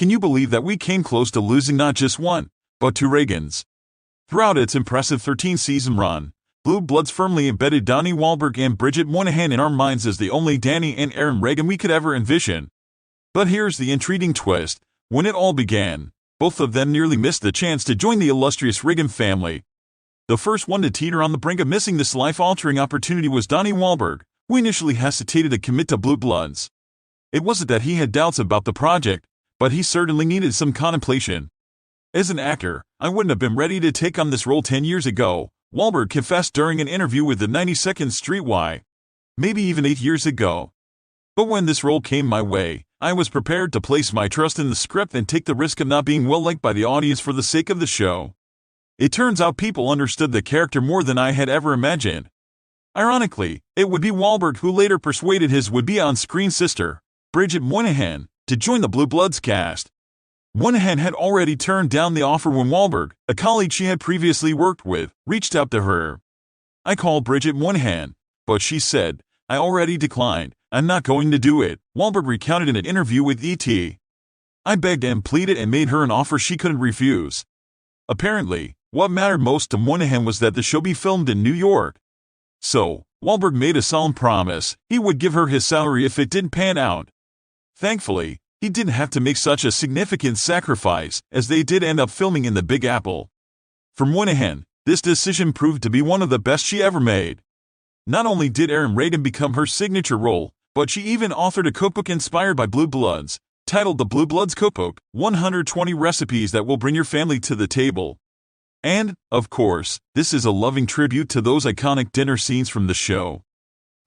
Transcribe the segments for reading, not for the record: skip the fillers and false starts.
Can you believe that we came close to losing not just one, but two Reagans? Throughout its impressive 13-season run, Blue Bloods firmly embedded Donnie Wahlberg and Bridget Moynahan in our minds as the only Danny and Aaron Reagan we could ever envision. But here's the intriguing twist. When it all began, both of them nearly missed the chance to join the illustrious Reagan family. The first one to teeter on the brink of missing this life-altering opportunity was Donnie Wahlberg, who initially hesitated to commit to Blue Bloods. It wasn't that he had doubts about the project, but he certainly needed some contemplation. As an actor, I wouldn't have been ready to take on this role 10 years ago, Wahlberg confessed during an interview with the 92nd Street Y. Maybe even 8 years ago. But when this role came my way, I was prepared to place my trust in the script and take the risk of not being well-liked by the audience for the sake of the show. It turns out people understood the character more than I had ever imagined. Ironically, it would be Wahlberg who later persuaded his would-be on-screen sister, Bridget Moynahan, to join the Blue Bloods cast. Moynahan had already turned down the offer when Wahlberg, a colleague she had previously worked with, reached out to her. I called Bridget Moynahan, but she said, "I already declined, I'm not going to do it," Wahlberg recounted in an interview with ET. I begged and pleaded and made her an offer she couldn't refuse. Apparently, what mattered most to Moynahan was that the show be filmed in New York. So, Wahlberg made a solemn promise he would give her his salary if it didn't pan out. Thankfully, he didn't have to make such a significant sacrifice, as they did end up filming in the Big Apple. For Moynahan, this decision proved to be one of the best she ever made. Not only did Aaron Reagan become her signature role, but she even authored a cookbook inspired by Blue Bloods, titled The Blue Bloods Cookbook, 120 Recipes That Will Bring Your Family to the Table. And, of course, this is a loving tribute to those iconic dinner scenes from the show.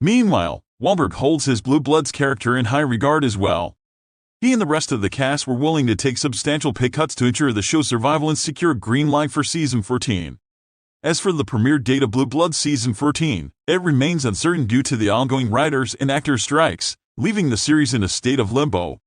Meanwhile, Wahlberg holds his Blue Bloods character in high regard as well. He and the rest of the cast were willing to take substantial pay cuts to ensure the show's survival and secure a green light for Season 14. As for the premiere date of Blue Bloods Season 14, it remains uncertain due to the ongoing writers and actors strikes, leaving the series in a state of limbo.